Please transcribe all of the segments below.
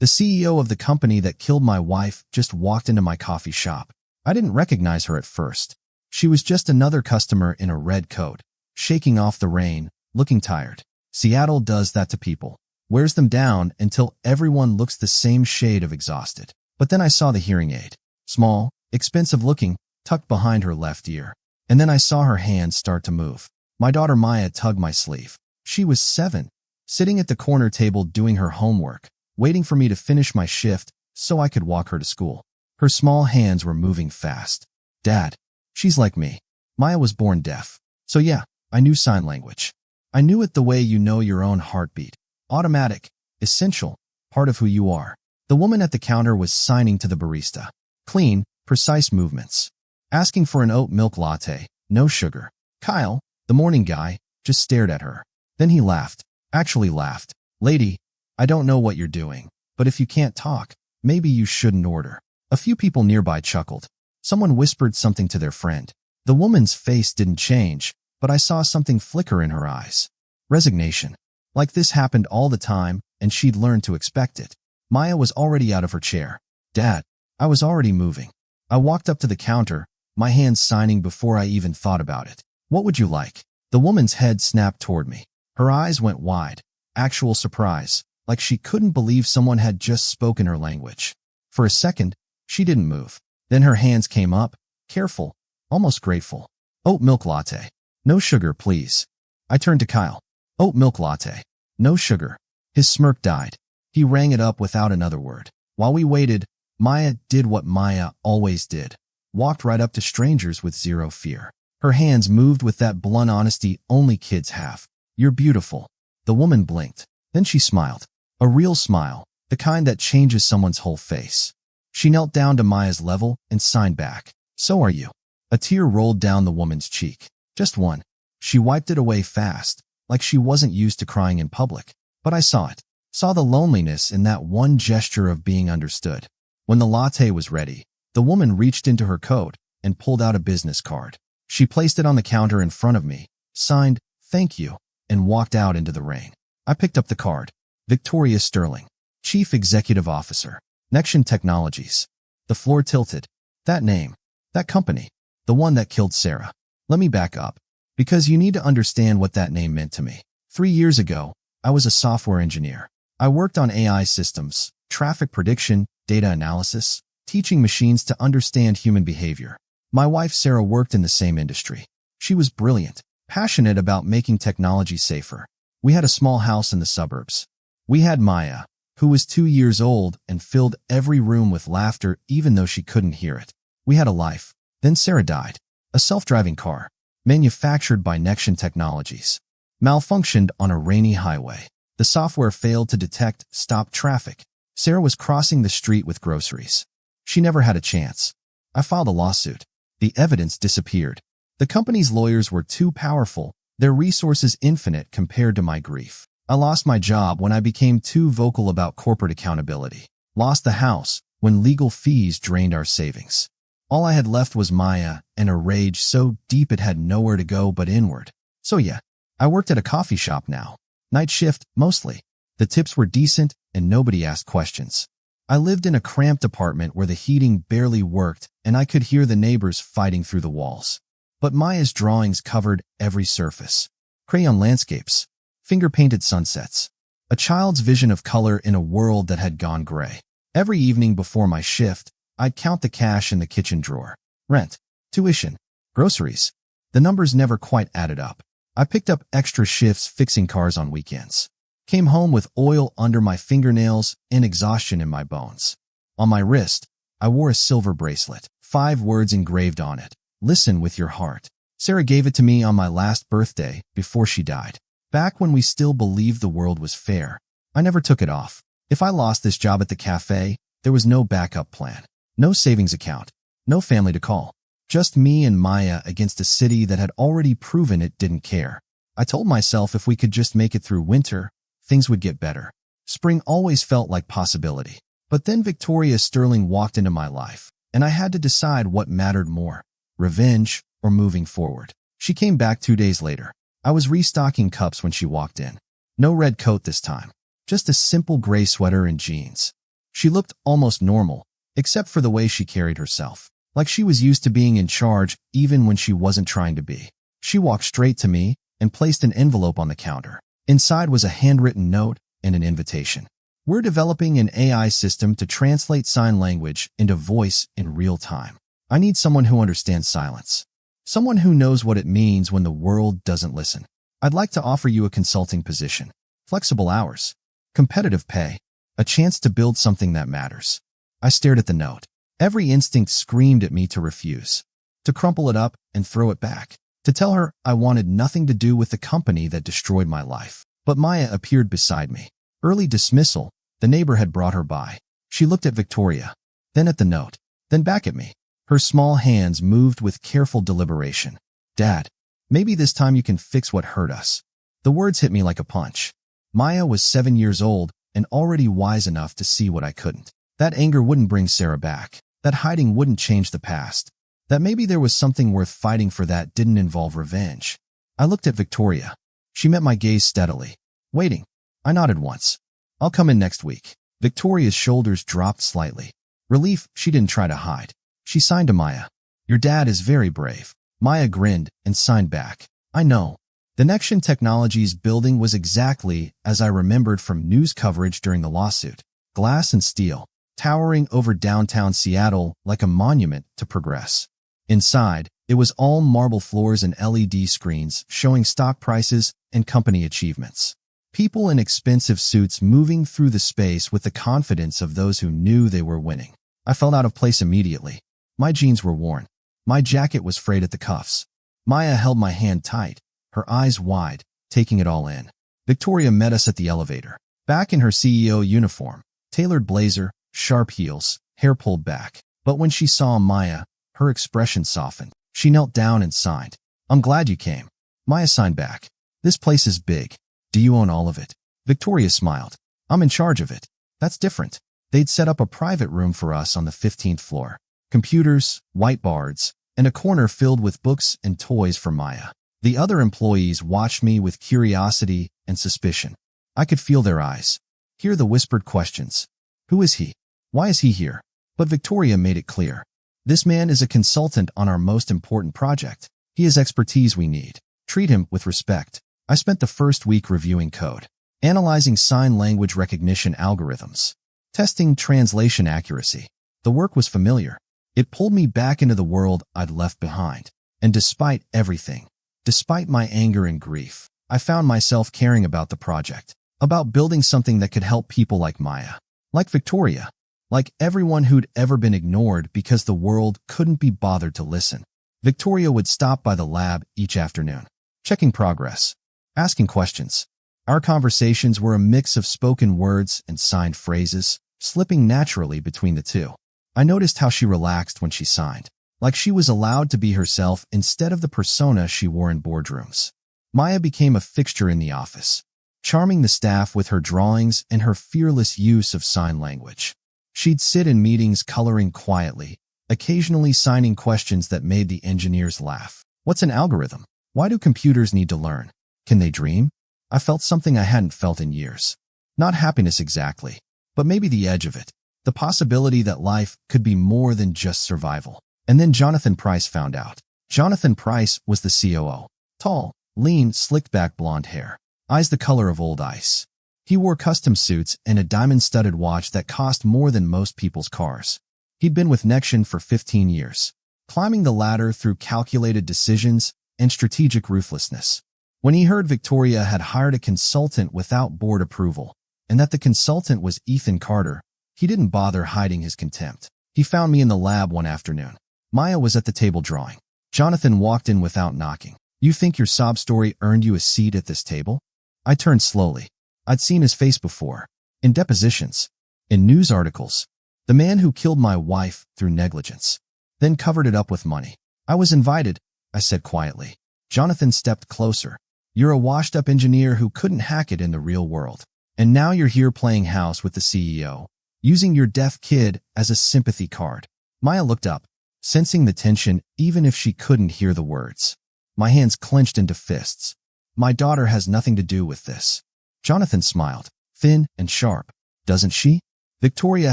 The CEO of the company that killed my wife just walked into my coffee shop. I didn't recognize her at first. She was just another customer in a red coat, shaking off the rain, looking tired. Seattle does that to people. Wears them down until everyone looks the same shade of exhausted. But then I saw the hearing aid. Small, expensive looking, tucked behind her left ear. And then I saw her hands start to move. My daughter Maya tugged my sleeve. She was 7, sitting at the corner table doing her homework, waiting for me to finish my shift so I could walk her to school. Her small hands were moving fast. Dad, she's like me. Maya was born deaf. So yeah, I knew sign language. I knew it the way you know your own heartbeat. Automatic, essential, part of who you are. The woman at the counter was signing to the barista. Clean, precise movements. Asking for an oat milk latte, no sugar. Kyle, the morning guy, just stared at her. Then he laughed. Actually laughed. Lady, I don't know what you're doing, but if you can't talk, maybe you shouldn't order. A few people nearby chuckled. Someone whispered something to their friend. The woman's face didn't change, but I saw something flicker in her eyes. Resignation. Like this happened all the time, and she'd learned to expect it. Maya was already out of her chair. Dad, I was already moving. I walked up to the counter, my hands signing before I even thought about it. What would you like? The woman's head snapped toward me. Her eyes went wide. Actual surprise, like she couldn't believe someone had just spoken her language. For a second, she didn't move. Then her hands came up, careful, almost grateful. Oat milk latte. No sugar, please. I turned to Kyle. Oat milk latte. No sugar. His smirk died. He rang it up without another word. While we waited, Maya did what Maya always did. Walked right up to strangers with zero fear. Her hands moved with that blunt honesty only kids have. You're beautiful. The woman blinked. Then she smiled. A real smile, the kind that changes someone's whole face. She knelt down to Maya's level and signed back. So are you. A tear rolled down the woman's cheek. Just one. She wiped it away fast, like she wasn't used to crying in public. But I saw it. Saw the loneliness in that one gesture of being understood. When the latte was ready, the woman reached into her coat and pulled out a business card. She placed it on the counter in front of me, signed, "Thank you," and walked out into the rain. I picked up the card. Victoria Sterling, Chief Executive Officer, Nexion Technologies. The floor tilted. That name. That company. The one that killed Sarah. Let me back up, because you need to understand what that name meant to me. 3 years ago, I was a software engineer. I worked on AI systems, traffic prediction, data analysis, teaching machines to understand human behavior. My wife Sarah worked in the same industry. She was brilliant, passionate about making technology safer. We had a small house in the suburbs. We had Maya, who was 2 years old and filled every room with laughter even though she couldn't hear it. We had a life. Then Sarah died. A self-driving car, manufactured by Nexion Technologies, malfunctioned on a rainy highway. The software failed to detect, stop traffic. Sarah was crossing the street with groceries. She never had a chance. I filed a lawsuit. The evidence disappeared. The company's lawyers were too powerful, their resources infinite compared to my grief. I lost my job when I became too vocal about corporate accountability. Lost the house when legal fees drained our savings. All I had left was Maya and a rage so deep it had nowhere to go but inward. So yeah, I worked at a coffee shop now. Night shift, mostly. The tips were decent and nobody asked questions. I lived in a cramped apartment where the heating barely worked and I could hear the neighbors fighting through the walls. But Maya's drawings covered every surface. Crayon landscapes, finger-painted sunsets, a child's vision of color in a world that had gone gray. Every evening before my shift, I'd count the cash in the kitchen drawer. Rent, tuition, groceries. The numbers never quite added up. I picked up extra shifts fixing cars on weekends. Came home with oil under my fingernails and exhaustion in my bones. On my wrist, I wore a silver bracelet, 5 words engraved on it. Listen with your heart. Sarah gave it to me on my last birthday before she died. Back when we still believed the world was fair. I never took it off. If I lost this job at the cafe, there was no backup plan. No savings account. No family to call. Just me and Maya against a city that had already proven it didn't care. I told myself if we could just make it through winter, things would get better. Spring always felt like possibility. But then Victoria Sterling walked into my life, and I had to decide what mattered more, revenge or moving forward. She came back 2 days later. I was restocking cups when she walked in. No red coat this time. Just a simple gray sweater and jeans. She looked almost normal, except for the way she carried herself, like she was used to being in charge even when she wasn't trying to be. She walked straight to me and placed an envelope on the counter. Inside was a handwritten note and an invitation. We're developing an AI system to translate sign language into voice in real time. I need someone who understands silence. Someone who knows what it means when the world doesn't listen. I'd like to offer you a consulting position, flexible hours, competitive pay, a chance to build something that matters. I stared at the note. Every instinct screamed at me to refuse, to crumple it up and throw it back, to tell her I wanted nothing to do with the company that destroyed my life. But Maya appeared beside me. Early dismissal, the neighbor had brought her by. She looked at Victoria, then at the note, then back at me. Her small hands moved with careful deliberation. Dad, maybe this time you can fix what hurt us. The words hit me like a punch. Maya was 7 years old and already wise enough to see what I couldn't. That anger wouldn't bring Sarah back. That hiding wouldn't change the past. That maybe there was something worth fighting for that didn't involve revenge. I looked at Victoria. She met my gaze steadily. Waiting. I nodded once. I'll come in next week. Victoria's shoulders dropped slightly. Relief she didn't try to hide. She signed to Maya. Your dad is very brave. Maya grinned and signed back. I know. The Nexion Technologies building was exactly as I remembered from news coverage during the lawsuit. Glass and steel, towering over downtown Seattle like a monument to progress. Inside, it was all marble floors and LED screens showing stock prices and company achievements. People in expensive suits moving through the space with the confidence of those who knew they were winning. I felt out of place immediately. My jeans were worn. My jacket was frayed at the cuffs. Maya held my hand tight, her eyes wide, taking it all in. Victoria met us at the elevator, back in her CEO uniform, tailored blazer, sharp heels, hair pulled back. But when she saw Maya, her expression softened. She knelt down and signed. I'm glad you came. Maya signed back. This place is big. Do you own all of it? Victoria smiled. I'm in charge of it. That's different. They'd set up a private room for us on the 15th floor. Computers, whiteboards, and a corner filled with books and toys for Maya. The other employees watched me with curiosity and suspicion. I could feel their eyes, hear the whispered questions. Who is he? Why is he here? But Victoria made it clear. This man is a consultant on our most important project. He has expertise we need. Treat him with respect. I spent the first week reviewing code, analyzing sign language recognition algorithms, testing translation accuracy. The work was familiar. It pulled me back into the world I'd left behind. And despite everything, despite my anger and grief, I found myself caring about the project, about building something that could help people like Maya, like Victoria, like everyone who'd ever been ignored because the world couldn't be bothered to listen. Victoria would stop by the lab each afternoon, checking progress, asking questions. Our conversations were a mix of spoken words and signed phrases, slipping naturally between the two. I noticed how she relaxed when she signed, like she was allowed to be herself instead of the persona she wore in boardrooms. Maya became a fixture in the office, charming the staff with her drawings and her fearless use of sign language. She'd sit in meetings coloring quietly, occasionally signing questions that made the engineers laugh. What's an algorithm? Why do computers need to learn? Can they dream? I felt something I hadn't felt in years. Not happiness exactly, but maybe the edge of it. The possibility that life could be more than just survival. And then Jonathan Price found out. Jonathan Price was the COO. Tall, lean, slicked-back blonde hair. Eyes the color of old ice. He wore custom suits and a diamond-studded watch that cost more than most people's cars. He'd been with Nexion for 15 years, climbing the ladder through calculated decisions and strategic ruthlessness. When he heard Victoria had hired a consultant without board approval, and that the consultant was Ethan Carter, he didn't bother hiding his contempt. He found me in the lab one afternoon. Maya was at the table drawing. Jonathan walked in without knocking. You think your sob story earned you a seat at this table? I turned slowly. I'd seen his face before. In depositions. In news articles. The man who killed my wife through negligence. Then covered it up with money. I was invited, I said quietly. Jonathan stepped closer. You're a washed-up engineer who couldn't hack it in the real world. And now you're here playing house with the CEO, using your deaf kid as a sympathy card. Maya looked up, sensing the tension even if she couldn't hear the words. My hands clenched into fists. My daughter has nothing to do with this. Jonathan smiled, thin and sharp. Doesn't she? Victoria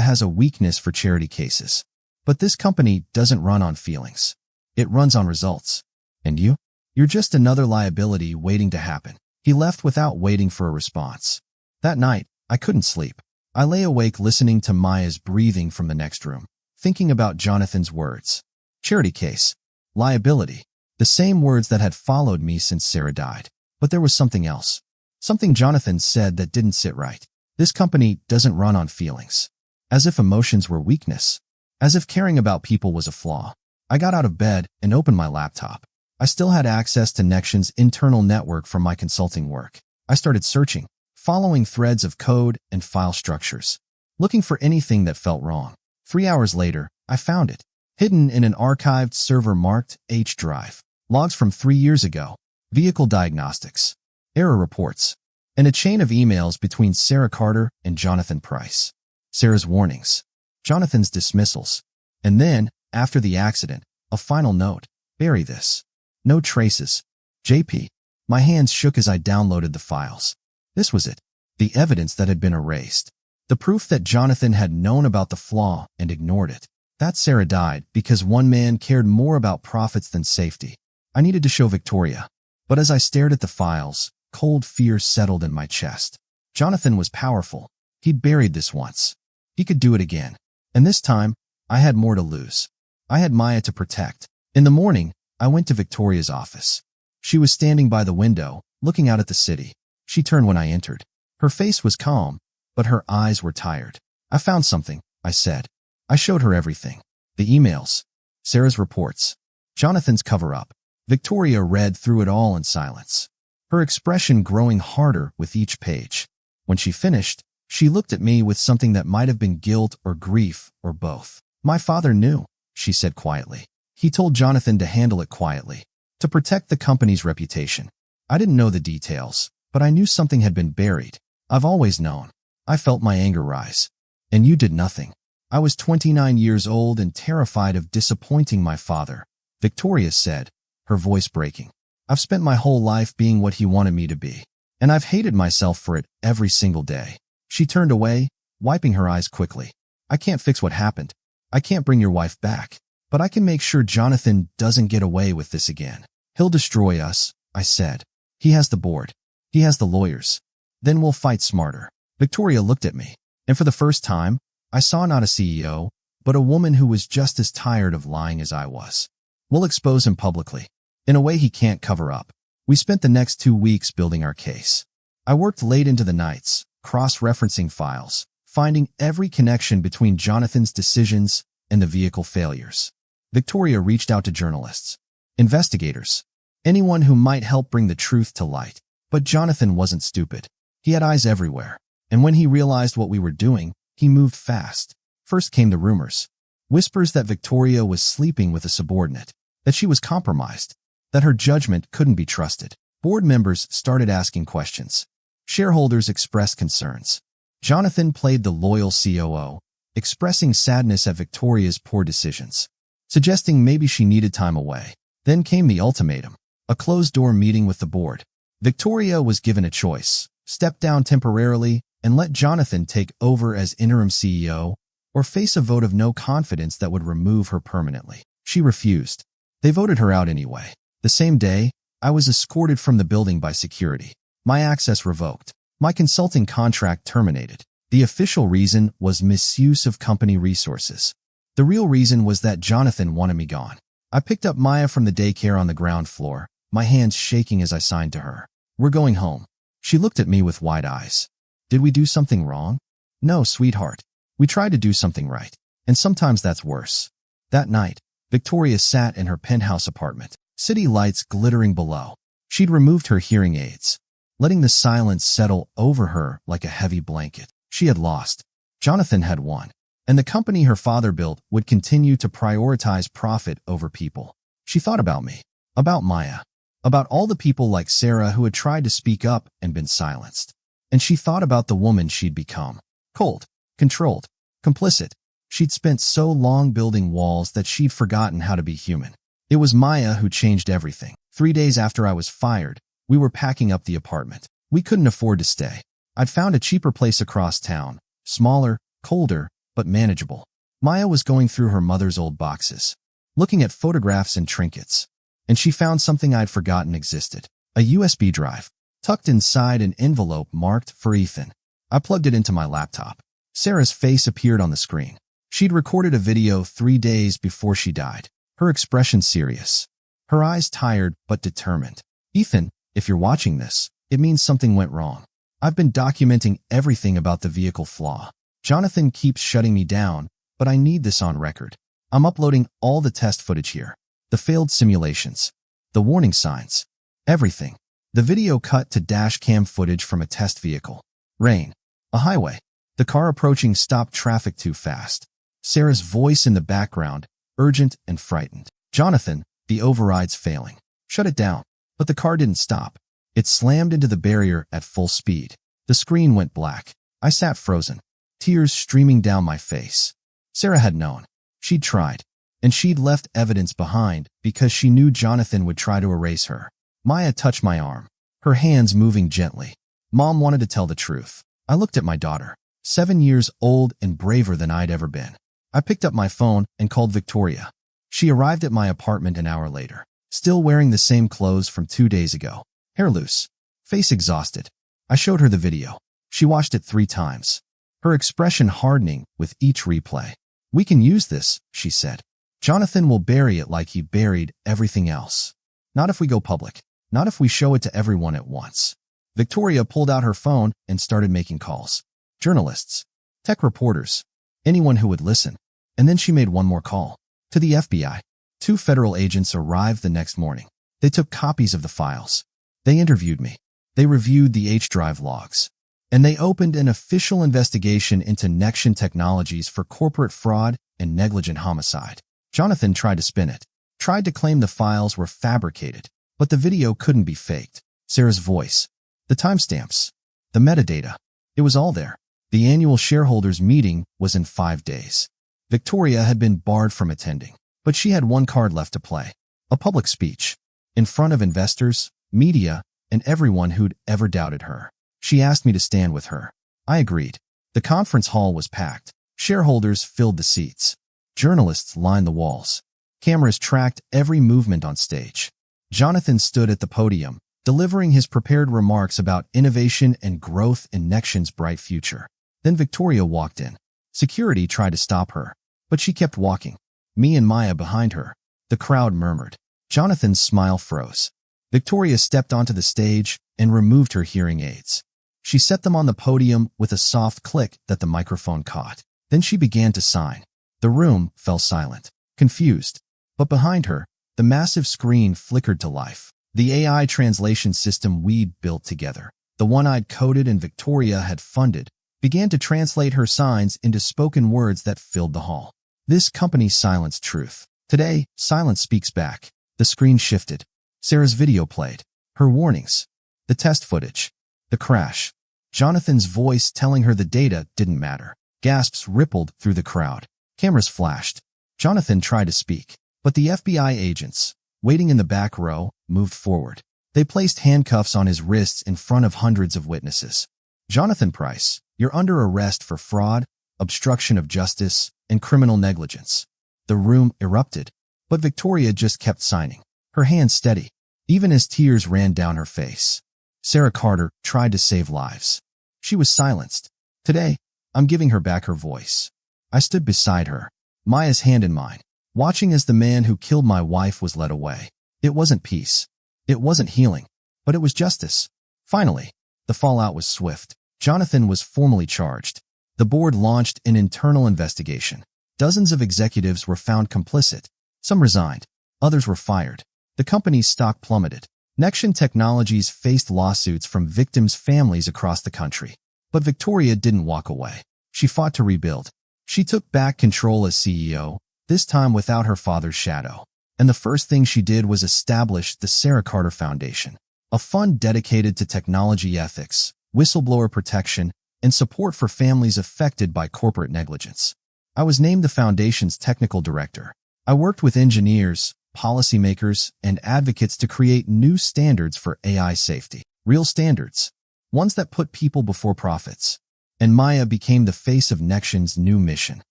has a weakness for charity cases. But this company doesn't run on feelings. It runs on results. And you? You're just another liability waiting to happen." He left without waiting for a response. That night, I couldn't sleep. I lay awake listening to Maya's breathing from the next room, thinking about Jonathan's words. Charity case. Liability. The same words that had followed me since Sarah died. But there was something else. Something Jonathan said that didn't sit right. This company doesn't run on feelings. As if emotions were weakness. As if caring about people was a flaw. I got out of bed and opened my laptop. I still had access to Nextion's internal network from my consulting work. I started searching, following threads of code and file structures, looking for anything that felt wrong. 3 hours later, I found it, hidden in an archived server marked H drive. Logs from 3 years ago, vehicle diagnostics, error reports, and a chain of emails between Sarah Carter and Jonathan Price. Sarah's warnings, Jonathan's dismissals, and then, after the accident, a final note: bury this. No traces. JP. My hands shook as I downloaded the files. This was it. The evidence that had been erased. The proof that Jonathan had known about the flaw and ignored it. That Sarah died because one man cared more about profits than safety. I needed to show Victoria. But as I stared at the files, cold fear settled in my chest. Jonathan was powerful. He'd buried this once. He could do it again. And this time, I had more to lose. I had Maya to protect. In the morning, I went to Victoria's office. She was standing by the window, looking out at the city. She turned when I entered. Her face was calm, but her eyes were tired. "I found something," I said. I showed her everything. The emails, Sarah's reports, Jonathan's cover-up. Victoria read through it all in silence, her expression growing harder with each page. When she finished, she looked at me with something that might have been guilt or grief or both. "My father knew," she said quietly. "He told Jonathan to handle it quietly, to protect the company's reputation. I didn't know the details, but I knew something had been buried. I've always known." I felt my anger rise. "And you did nothing." I was 29 years old and terrified of disappointing my father, Victoria said, her voice breaking. "I've spent my whole life being what he wanted me to be, and I've hated myself for it every single day." She turned away, wiping her eyes quickly. "I can't fix what happened. I can't bring your wife back. But I can make sure Jonathan doesn't get away with this again. He'll destroy us," I said. "He has the board. He has the lawyers. Then we'll fight smarter." Victoria looked at me, and for the first time, I saw not a CEO, but a woman who was just as tired of lying as I was. "We'll expose him publicly, in a way he can't cover up." We spent the next 2 weeks building our case. I worked late into the nights, cross-referencing files, finding every connection between Jonathan's decisions and the vehicle failures. Victoria reached out to journalists, investigators, anyone who might help bring the truth to light. But Jonathan wasn't stupid. He had eyes everywhere. And when he realized what we were doing, he moved fast. First came the rumors. Whispers that Victoria was sleeping with a subordinate, that she was compromised, that her judgment couldn't be trusted. Board members started asking questions. Shareholders expressed concerns. Jonathan played the loyal COO, expressing sadness at Victoria's poor decisions, suggesting maybe she needed time away. Then came the ultimatum, a closed-door meeting with the board. Victoria was given a choice: step down temporarily and let Jonathan take over as interim CEO, or face a vote of no confidence that would remove her permanently. She refused. They voted her out anyway. The same day, I was escorted from the building by security. My access revoked. My consulting contract terminated. The official reason was misuse of company resources. The real reason was that Jonathan wanted me gone. I picked up Maya from the daycare on the ground floor, my hands shaking as I signed to her. "We're going home." She looked at me with wide eyes. "Did we do something wrong?" "No, sweetheart. We tried to do something right. And sometimes that's worse." That night, Victoria sat in her penthouse apartment, city lights glittering below. She'd removed her hearing aids, letting the silence settle over her like a heavy blanket. She had lost. Jonathan had won. And the company her father built would continue to prioritize profit over people. She thought about me, about Maya, about all the people like Sarah who had tried to speak up and been silenced. And she thought about the woman she'd become. Cold, controlled, complicit. She'd spent so long building walls that she'd forgotten how to be human. It was Maya who changed everything. 3 days after I was fired, we were packing up the apartment. We couldn't afford to stay. I'd found a cheaper place across town, smaller, colder, but manageable. Maya was going through her mother's old boxes, looking at photographs and trinkets, and she found something I'd forgotten existed. A USB drive, tucked inside an envelope marked for Ethan. I plugged it into my laptop. Sarah's face appeared on the screen. She'd recorded a video 3 days before she died. Her expression serious. Her eyes tired but determined. Ethan, if you're watching this, it means something went wrong. I've been documenting everything about the vehicle flaw. Jonathan keeps shutting me down, but I need this on record. I'm uploading all the test footage here. The failed simulations. The warning signs. Everything. The video cut to dash cam footage from a test vehicle. Rain. A highway. The car approaching stopped traffic too fast. Sarah's voice in the background, urgent and frightened. Jonathan, the override's failing. Shut it down. But the car didn't stop. It slammed into the barrier at full speed. The screen went black. I sat frozen, tears streaming down my face. Sarah had known. She'd tried. And she'd left evidence behind because she knew Jonathan would try to erase her. Maya touched my arm, her hands moving gently. Mom wanted to tell the truth. I looked at my daughter, 7 years old and braver than I'd ever been. I picked up my phone and called Victoria. She arrived at my apartment an hour later, still wearing the same clothes from 2 days ago. Hair loose, face exhausted. I showed her the video. She watched it 3 times, her expression hardening with each replay. We can use this, she said. Jonathan will bury it like he buried everything else. Not if we go public. Not if we show it to everyone at once. Victoria pulled out her phone and started making calls. Journalists, tech reporters, anyone who would listen. And then she made one more call. To the FBI. 2 federal agents arrived the next morning. They took copies of the files. They interviewed me. They reviewed the H-Drive logs. And they opened an official investigation into Nexion Technologies for corporate fraud and negligent homicide. Jonathan tried to spin it, tried to claim the files were fabricated, but the video couldn't be faked. Sarah's voice, the timestamps, the metadata, it was all there. The annual shareholders meeting was in 5 days. Victoria had been barred from attending, but she had one card left to play, a public speech, in front of investors, media, and everyone who'd ever doubted her. She asked me to stand with her. I agreed. The conference hall was packed. Shareholders filled the seats. Journalists lined the walls. Cameras tracked every movement on stage. Jonathan stood at the podium, delivering his prepared remarks about innovation and growth in Nexion's bright future. Then Victoria walked in. Security tried to stop her, but she kept walking. Me and Maya behind her. The crowd murmured. Jonathan's smile froze. Victoria stepped onto the stage and removed her hearing aids. She set them on the podium with a soft click that the microphone caught. Then she began to sign. The room fell silent, confused. But behind her, the massive screen flickered to life. The AI translation system we'd built together, the one I'd coded and Victoria had funded, began to translate her signs into spoken words that filled the hall. This company silenced truth. Today, silence speaks back. The screen shifted. Sarah's video played. Her warnings. The test footage. The crash. Jonathan's voice telling her the data didn't matter. Gasps rippled through the crowd. Cameras flashed. Jonathan tried to speak, but the FBI agents, waiting in the back row, moved forward. They placed handcuffs on his wrists in front of hundreds of witnesses. Jonathan Price, you're under arrest for fraud, obstruction of justice, and criminal negligence. The room erupted, but Victoria just kept signing, her hands steady, even as tears ran down her face. Sarah Carter tried to save lives. She was silenced. Today, I'm giving her back her voice. I stood beside her, Maya's hand in mine, watching as the man who killed my wife was led away. It wasn't peace. It wasn't healing, but it was justice. Finally, the fallout was swift. Jonathan was formally charged. The board launched an internal investigation. Dozens of executives were found complicit. Some resigned. Others were fired. The company's stock plummeted. Nexion Technologies faced lawsuits from victims' families across the country. But Victoria didn't walk away. She fought to rebuild. She took back control as CEO, this time without her father's shadow. And the first thing she did was establish the Sarah Carter Foundation, a fund dedicated to technology ethics, whistleblower protection, and support for families affected by corporate negligence. I was named the foundation's technical director. I worked with engineers, policymakers, and advocates to create new standards for AI safety. Real standards. Ones that put people before profits. and Maya became the face of Nextion's new mission.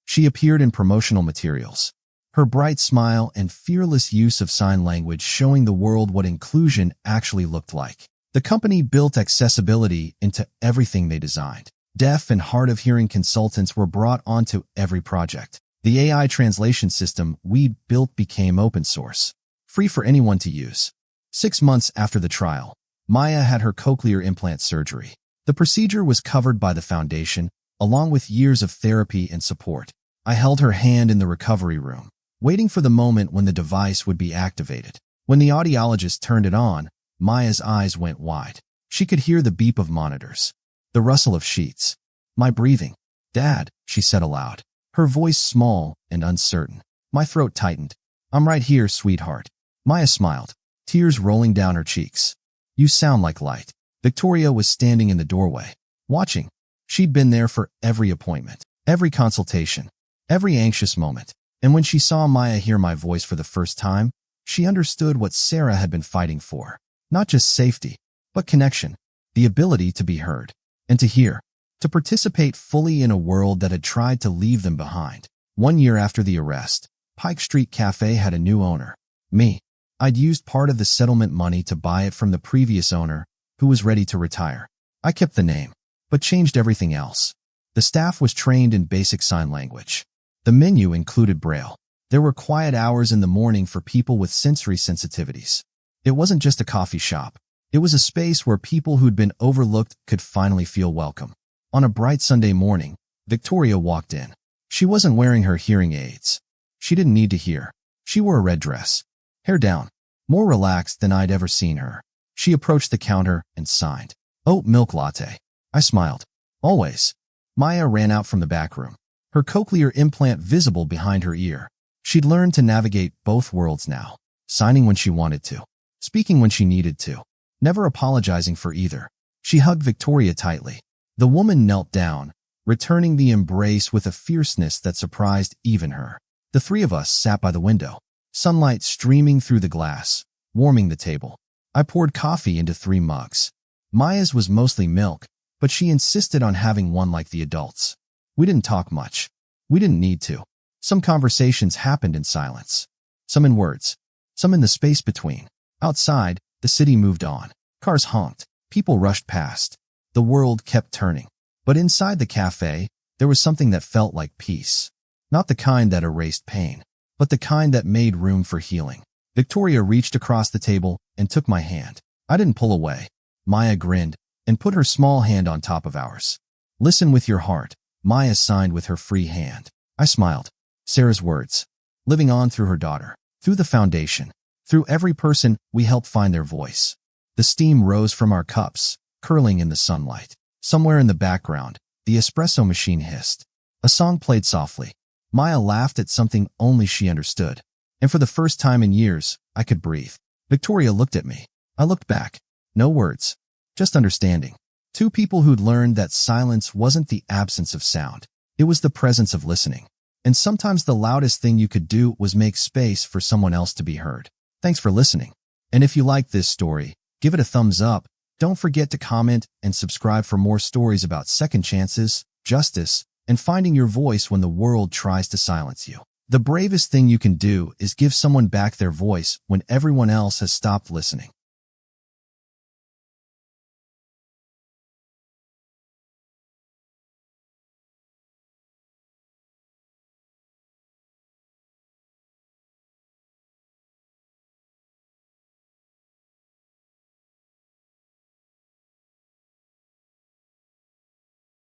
She appeared in promotional materials, her bright smile and fearless use of sign language showing the world what inclusion actually looked like. The company built accessibility into everything they designed. Deaf and hard-of-hearing consultants were brought onto every project. The AI translation system we built became open source, free for anyone to use. 6 months after the trial, Maya had her cochlear implant surgery. The procedure was covered by the foundation, along with years of therapy and support. I held her hand in the recovery room, waiting for the moment when the device would be activated. When the audiologist turned it on, Maya's eyes went wide. She could hear the beep of monitors, the rustle of sheets. My breathing. "Dad," she said aloud, her voice small and uncertain. My throat tightened. "I'm right here, sweetheart." Maya smiled, tears rolling down her cheeks. "You sound like light." Victoria was standing in the doorway, watching. She'd been there for every appointment, every consultation, every anxious moment. And when she saw Maya hear my voice for the first time, she understood what Sarah had been fighting for. Not just safety, but connection, the ability to be heard and to hear, to participate fully in a world that had tried to leave them behind. 1 year after the arrest, Pike Street Cafe had a new owner, me. I'd used part of the settlement money to buy it from the previous owner, who was ready to retire. I kept the name, but changed everything else. The staff was trained in basic sign language. The menu included Braille. There were quiet hours in the morning for people with sensory sensitivities. It wasn't just a coffee shop. It was a space where people who'd been overlooked could finally feel welcome. On a bright Sunday morning, Victoria walked in. She wasn't wearing her hearing aids. She didn't need to hear. She wore a red dress, hair down, more relaxed than I'd ever seen her. She approached the counter and signed. "Oat milk latte." I smiled. "Always." Maya ran out from the back room, her cochlear implant visible behind her ear. She'd learned to navigate both worlds now, signing when she wanted to, speaking when she needed to, never apologizing for either. She hugged Victoria tightly. The woman knelt down, returning the embrace with a fierceness that surprised even her. The three of us sat by the window, sunlight streaming through the glass, warming the table. I poured coffee into 3 mugs. Maya's was mostly milk, but she insisted on having one like the adults. We didn't talk much. We didn't need to. Some conversations happened in silence, some in words, some in the space between. Outside, the city moved on. Cars honked. People rushed past. The world kept turning. But inside the cafe, there was something that felt like peace. Not the kind that erased pain, but the kind that made room for healing. Victoria reached across the table and took my hand. I didn't pull away. Maya grinned and put her small hand on top of ours. "Listen with your heart," Maya signed with her free hand. I smiled. Sarah's words, living on through her daughter, through the foundation, through every person we helped find their voice. The steam rose from our cups, curling in the sunlight. Somewhere in the background, the espresso machine hissed. A song played softly. Maya laughed at something only she understood. And for the first time in years, I could breathe. Victoria looked at me. I looked back. No words, just understanding. Two people who'd learned that silence wasn't the absence of sound. It was the presence of listening. And sometimes the loudest thing you could do was make space for someone else to be heard. Thanks for listening. And if you liked this story, give it a thumbs up. Don't forget to comment and subscribe for more stories about second chances, justice, and finding your voice when the world tries to silence you. The bravest thing you can do is give someone back their voice when everyone else has stopped listening.